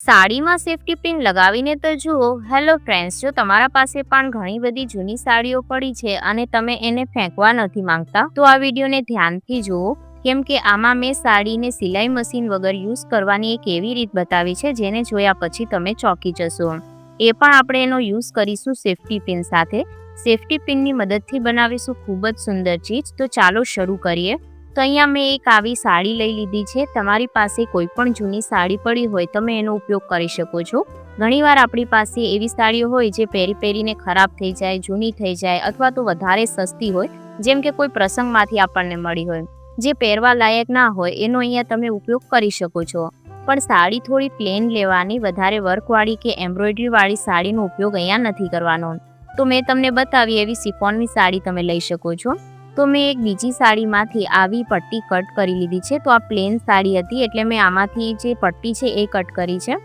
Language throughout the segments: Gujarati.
સાડીમાં સેફટી પિન લગાવીને તો જુઓ. હેલો ફ્રેન્ડ્સ, જો તમારા પાસે પણ ઘણી બધી જૂની સાડીઓ પડી છે અને તમે એને ફેંકવા નથી માંગતા તો આ વિડીયોને ધ્યાનથી જુઓ, કેમ કે આમાં મેં સાડીને સિલાઈ મશીન વગર યુઝ કરવાની એક એવી રીત બતાવી છે જેને જોયા પછી તમે ચોંકી જશો. એ પણ આપણે એનો યુઝ કરીશું સેફટી પિન સાથે. સેફટી પિનની મદદથી બનાવીશું ખૂબ જ સુંદર ચીજ. તો ચાલો શરૂ કરીએ. તો અહીંયા મેં એક આવી સાડી લઈ લીધી છે. તમારી પાસે કોઈ પણ જૂની સાડી પડી હોય તમે એનો ઉપયોગ કરી શકો છો. ઘણીવાર આપણી પાસે એવી સાડીઓ હોય જે પહેરીને ખરાબ થઈ જાય, જૂની થઈ જાય અથવા તો વધારે સસ્તી હોય, જેમ કે કોઈ પ્રસંગમાંથી આપણને મળી હોય, જે પહેરવા લાયક ના હોય, એનો અહીંયા તમે ઉપયોગ કરી શકો છો. પણ સાડી થોડી પ્લેન લેવાની, વધારે વર્કવાળી કે એમ્બ્રોઇડરીવાળી સાડીનો ઉપયોગ અહીંયા નથી કરવાનો. તો મેં તમને બતાવી એવી સિફોનની સાડી તમે લઈ શકો છો. તો મેં એક બીજી સાડીમાંથી આવી પટ્ટી કટ કરી લીધી છે. તો આ પ્લેન સાડી હતી એટલે મેં આમાંથી જે પટ્ટી છે એ કટ કરી છે.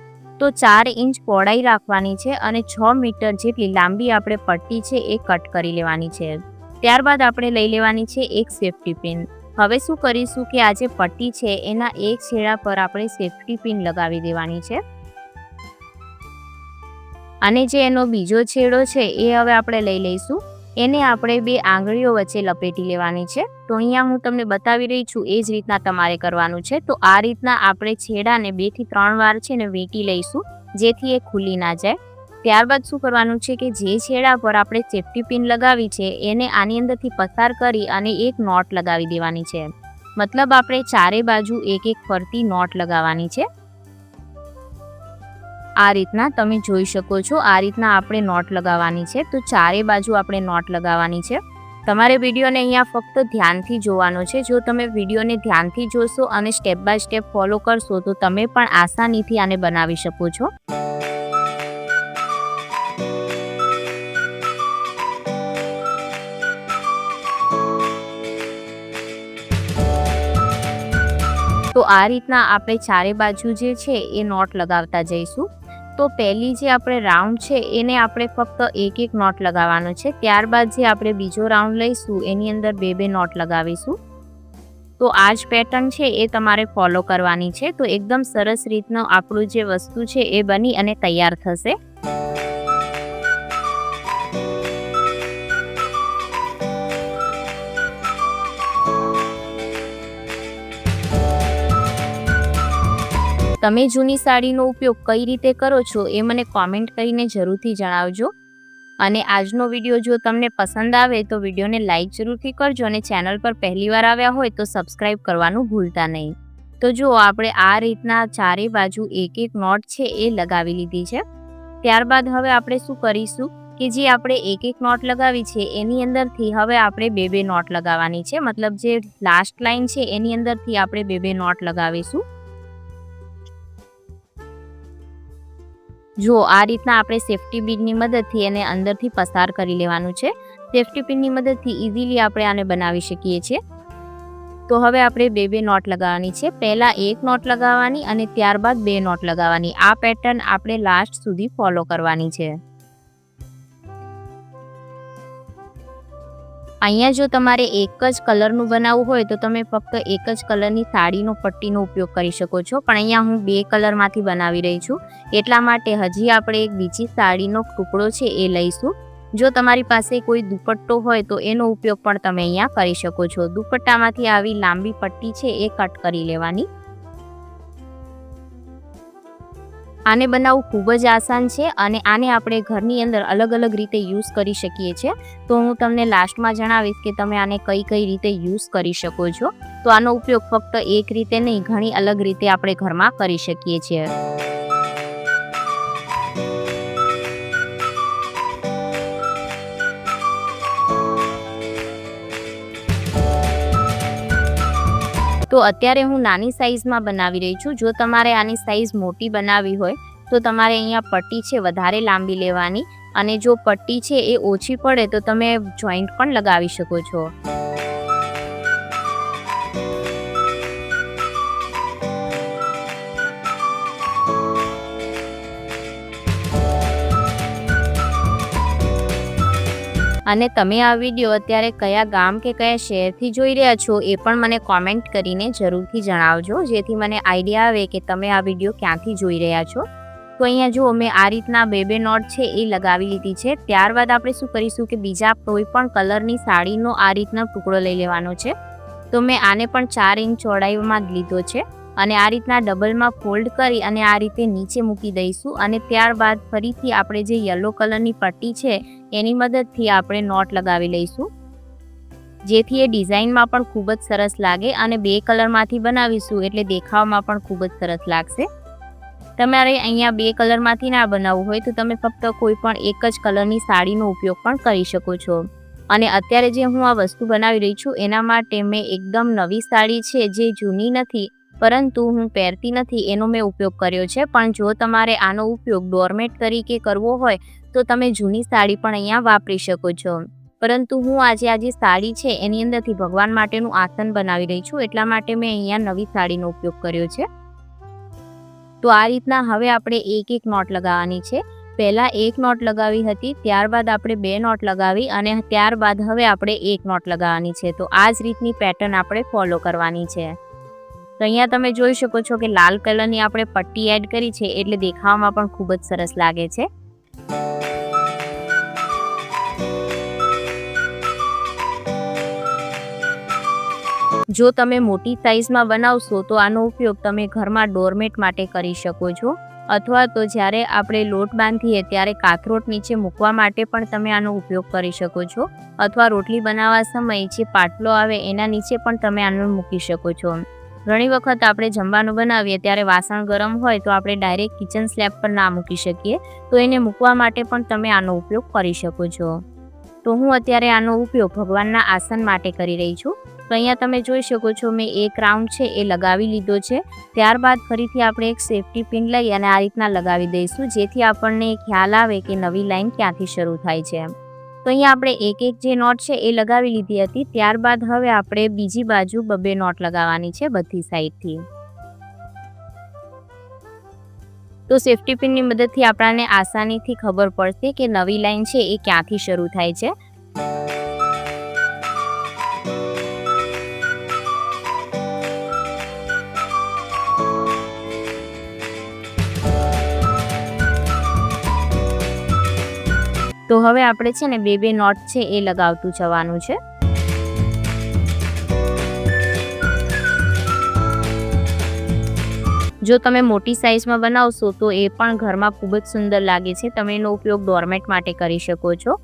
તો 4 ઇંચ પહોળાઈ રાખવાની છે અને 6 મીટર જેટલી લાંબી આપણે પટ્ટી છે એ કટ કરી લેવાની છે. ત્યારબાદ આપણે લઈ લેવાની છે એક સેફટી પિન. હવે શું કરીશું કે આ જે પટ્ટી છે એના એક છેડા પર આપણે સેફટી પિન લગાવી દેવાની છે અને જે એનો બીજો છેડો છે એ હવે આપણે લઈ લઈશું. એને આપણે 2 આંગળીઓ વચ્ચે લપેટી લેવાની છે. તો અહીંયા હું તમને બતાવી રહી છું એ જ રીતના તમારે કરવાનું છે. તો આ રીતના આપણે છેડાને 2 થી 3 વાર છે ને વીંટી લઈશું, જેથી એ ખુલ્લી ના જાય. ત્યારબાદ શું કરવાનું છે કે જે છેડા પર આપણે સેફટી પિન લગાવી છે એને આની અંદરથી પસાર કરી અને એક નોટ લગાવી દેવાની છે. મતલબ આપણે ચારે બાજુ એક ફરતી નોટ લગાવવાની છે. આ રીતના તમે જોઈ શકો છો. આ રીતના આપણે નોટ લગાવવાની છે. તો ચારે બાજુ આપણે નોટ લગાવવાની છે. તમારે વિડીયોને અહીંયા ફક્ત ધ્યાનથી જોવાનો છે. જો તમે વિડીયોને ધ્યાનથી જોશો અને સ્ટેપ બાય સ્ટેપ ફોલો કરશો તો તમે પણ આસાનીથી આને બનાવી શકો છો. તો આ રીતના આપણે ચારે બાજુ જે છે એ નોટ લગાવતા જઈશું. તો પહેલી જે આપણે રાઉન્ડ છે એને આપણે ફક્ત એક નોટ લગાવવાનો છે. ત્યારબાદ જે આપણે બીજો રાઉન્ડ લઈશું એની અંદર 2 નોટ લગાવીશું. તો આ જ પેટર્ન છે એ તમારે ફોલો કરવાની છે. તો એકદમ સરસ રીતનો આપણું જે વસ્તુ છે એ બની અને તૈયાર થશે. તમે જૂની સાડીનો ઉપયોગ કઈ રીતે કરો છો એ મને કોમેન્ટ કરીને જરૂરથી જણાવજો. અને આજનો વિડીયો જો તમને પસંદ આવે તો વિડીયોને લાઈક જરૂરથી કરજો અને ચેનલ પર પહેલીવાર આવ્યા હોય તો સબસ્ક્રાઈબ કરવાનું ભૂલતા નહીં. તો જો આપણે આ રીતના ચારે બાજુ એક નોટ છે એ લગાવી લીધી છે. ત્યારબાદ હવે આપણે શું કરીશું કે જે આપણે એક નોટ લગાવી છે એની અંદરથી હવે આપણે 2 નોટ લગાવવાની છે. મતલબ જે લાસ્ટ લાઈન છે એની અંદરથી આપણે 2 નોટ લગાવીશું. જો આ રીતના આપણે સેફટી પિનની મદદથી એને અંદરથી પસાર કરી લેવાનું છે. સેફટી પિનની મદદથી ઇઝીલી આપણે આને બનાવી શકીએ છીએ. તો હવે આપણે 2 નોટ લગાવવાની છે. પહેલાં 1 નોટ લગાવવાની અને ત્યારબાદ 2 નોટ લગાવવાની. આ પેટર્ન આપણે લાસ્ટ સુધી ફોલો કરવાની છે. અહીંયા જો તમારે એક જ કલરનું બનાવવું હોય તો તમે ફક્ત એક જ કલરની સાડીનો પટ્ટીનો ઉપયોગ કરી શકો છો. પણ અહીંયા હું 2 કલરમાંથી બનાવી રહી છું એટલા માટે હજી આપણે એક બીજી સાડીનો ટુકડો છે એ લઈશું. જો તમારી પાસે કોઈ દુપટ્ટો હોય તો એનો ઉપયોગ પણ તમે અહીંયા કરી શકો છો. દુપટ્ટામાંથી આવી લાંબી પટ્ટી છે એ કટ કરી લેવાની. આને બનાવવું ખૂબ જ આસાન છે અને આને આપણે ઘરની અંદર અલગ અલગ રીતે યુઝ કરી શકીએ છીએ. તો હું તમને લાસ્ટમાં જણાવીશ કે તમે આને કઈ રીતે યુઝ કરી શકો છો. તો આનો ઉપયોગ ફક્ત એક રીતે નહીં, ઘણી અલગ રીતે આપણે ઘરમાં કરી શકીએ છીએ. તો અત્યારે હું નાની સાઇઝમાં બનાવી રહી છું. જો તમારે આની સાઇઝ મોટી બનાવવી હોય તો તમારે અહીંયા પટ્ટી છે વધારે લાંબી લેવાની અને જો પટ્ટી છે એ ઓછી પડે તો તમે જોઈન્ટ પણ લગાવી શકો છો. અને તમે આ વિડીયો અત્યારે કયા ગામ કે કયા શહેરથી જોઈ રહ્યા છો એ પણ મને કોમેન્ટ કરીને જરૂરથી જણાવજો, જેથી મને આઈડિયા આવે કે તમે આ વિડીયો ક્યાંથી જોઈ રહ્યા છો. તો અહીંયા જુઓ મેં આ રીતના બે નોટ છે એ લગાવી લીધી છે. ત્યારબાદ આપણે શું કરીશું કે બીજા કોઈ પણ કલરની સાડીનો આ રીતના ટુકડો લઈ લેવાનો છે. તો મેં આને પણ 4 ઇંચ ચોડાઈમાં જ લીધો છે અને આ રીતના ડબલમાં ફોલ્ડ કરી અને આ રીતે નીચે મૂકી દઈશું અને ત્યારબાદ ફરીથી આપણે જે યલો કલરની પટ્ટી છે એની મદદથી આપણે નોટ લગાવી લઈશું, જેથી એ ડિઝાઇનમાં પણ ખૂબ જ સરસ લાગે અને 2 કલરમાંથી બનાવીશું એટલે દેખાવમાં પણ ખૂબ જ સરસ લાગશે. તમારે અહીંયા 2 કલરમાંથી ના બનાવવું હોય તો તમે ફક્ત કોઈ પણ એક જ કલરની સાડીનો ઉપયોગ પણ કરી શકો છો. અને અત્યારે જે હું આ વસ્તુ બનાવી રહી છું એના માટે મેં એકદમ નવી સાડી છે જે જૂની નથી પરંતુ હું પહેરતી નથી એનો મેં ઉપયોગ કર્યો છે. પણ જો તમારે આનો ઉપયોગ ડોરમેટ તરીકે કરવો હોય તો તમે જૂની સાડી પણ અહીંયા વાપરી શકો છો. પરંતુ હું આ જે સાડી છે એની અંદરથી ભગવાન માટેનું આસન બનાવી રહી છું એટલા માટે મેં અહીંયા નવી સાડીનો ઉપયોગ કર્યો છે. તો આ રીતના હવે આપણે એક નોટ લગાવવાની છે. પહેલા 1 નોટ લગાવી હતી, ત્યારબાદ આપણે 2 નોટ લગાવી અને ત્યારબાદ હવે આપણે 1 નોટ લગાવવાની છે. તો આ જ રીતની પેટર્ન આપણે ફોલો કરવાની છે. તો અહીંયા તમે જોઈ શકો છો કે લાલ કલરની આપણે પટ્ટી એડ કરી છે એટલે દેખાવામાં પણ ખૂબ જ સરસ લાગે છે. જો તમે મોટી સાઇઝમાં બનાવશો તો આનો ઉપયોગ તમે ઘરમાં ડોરમેટ માટે કરી શકો છો અથવા તો જ્યારે આપણે લોટ બાંધીએ ત્યારે કાથરોટ નીચે મૂકવા માટે પણ તમે આનો ઉપયોગ કરી શકો છો અથવા રોટલી બનાવવા સમયે જે પાટલો આવે એના નીચે પણ તમે આનો મૂકી શકો છો. ઘણી વખત આપણે જમવાનું બનાવીએ ત્યારે વાસણ ગરમ હોય તો આપણે ડાયરેક્ટ કિચન સ્લેબ પર ના મૂકી શકીએ, તો એને મૂકવા માટે પણ તમે આનો ઉપયોગ કરી શકો છો. તો હું અત્યારે આનો ઉપયોગ ભગવાનના આસન માટે કરી રહી છું. તો અહીંયા તમે જોઈ શકો છો મેં 1 રાઉન્ડ છે એ લગાવી લીધો છે. ત્યારબાદ ફરીથી આપણે એક સેફટી પિન લઈ અને આ રીતના લગાવી દઈશું જેથી આપણને ખ્યાલ આવે કે નવી લાઈન ક્યાંથી શરૂ થાય છે. તો અહીંયા આપણે એક જે નોટ છે એ લગાવી લીધી હતી. ત્યારબાદ હવે આપણે બીજી બાજુ 2 નોટ લગાવવાની છે બધી સાઈડથી. તો સેફટી પિનની મદદથી આપણને આસાનીથી ખબર પડશે કે નવી લાઈન છે એ ક્યાંથી શરૂ થાય છે. તો હવે આપણે છે ને 2 નોટ છે એ લગાવતું જવાનું છે. જો તમે મોટી સાઇઝમાં બનાવશો તો એ પણ ઘરમાં ખૂબ જ સુંદર લાગે છે. તમે એનો ઉપયોગ ડોરમેટ માટે કરી શકો છો.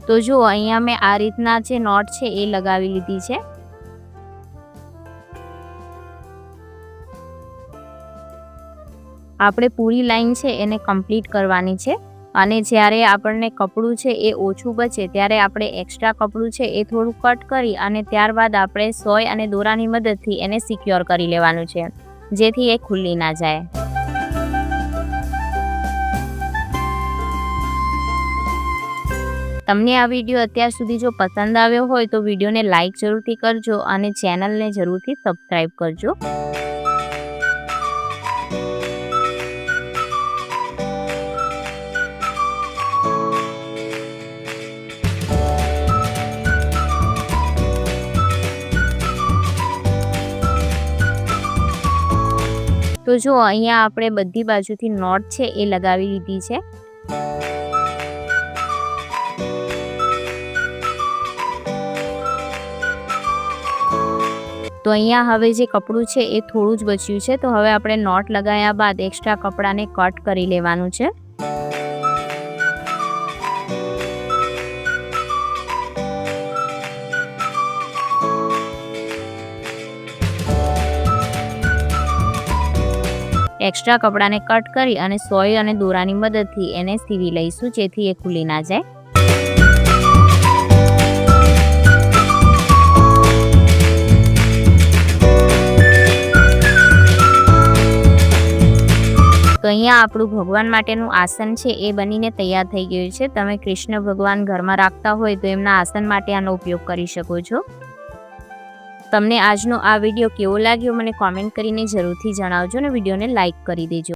તો જો અહીંયા મેં આ રીતના જે નોટ છે એ લગાવી લીધી છે. આપણે પૂરી લાઈન છે એને કમ્પ્લીટ કરવાની છે અને જ્યારે આપણને કપડું છે એ ઓછું બચે ત્યારે આપણે એક્સ્ટ્રા કપડું છે એ થોડું કટ કરી અને ત્યારબાદ આપણે સોય અને દોરાની મદદથી એને સિક્યોર કરી લેવાનું છે જેથી એ ખુલ્લી ના જાય. તમને આ વિડીયો અત્યાર સુધી જો પસંદ આવ્યો હોય તો વિડીયોને લાઈક જરૂરથી કરજો અને ચેનલને જરૂરથી સબસ્ક્રાઈબ કરજો. તો જો અહીંયા આપણે બધી બાજુથી નોટ છે એ લગાવી લીધી છે. તો અહીંયા હવે જે કપડું છે એ થોડું જ બચ્યું છે તો હવે આપણે નોટ લગાવ્યા બાદ એક્સ્ટ્રા કપડાને કટ કરી લેવાનું છે. એક્સ્ટ્રા કપડાને કટ કરી અને સોય અને દોરાની મદદથી એને સીવી લઈશું જેથી એ ખુલી ના જાય. તો અહીંયા આપણું ભગવાન માટેનું આસન છે એ બનીને તૈયાર થઈ ગયું છે. તમે કૃષ્ણ ભગવાન ઘરમાં રાખતા હોય તો એમના આસન માટે આનો ઉપયોગ કરી શકો છો. તમને આજનો આ વિડીયો કેવો લાગ્યો મને કોમેન્ટ કરીને જરૂરથી જણાવજો અને વિડીયોને લાઈક કરી દેજો.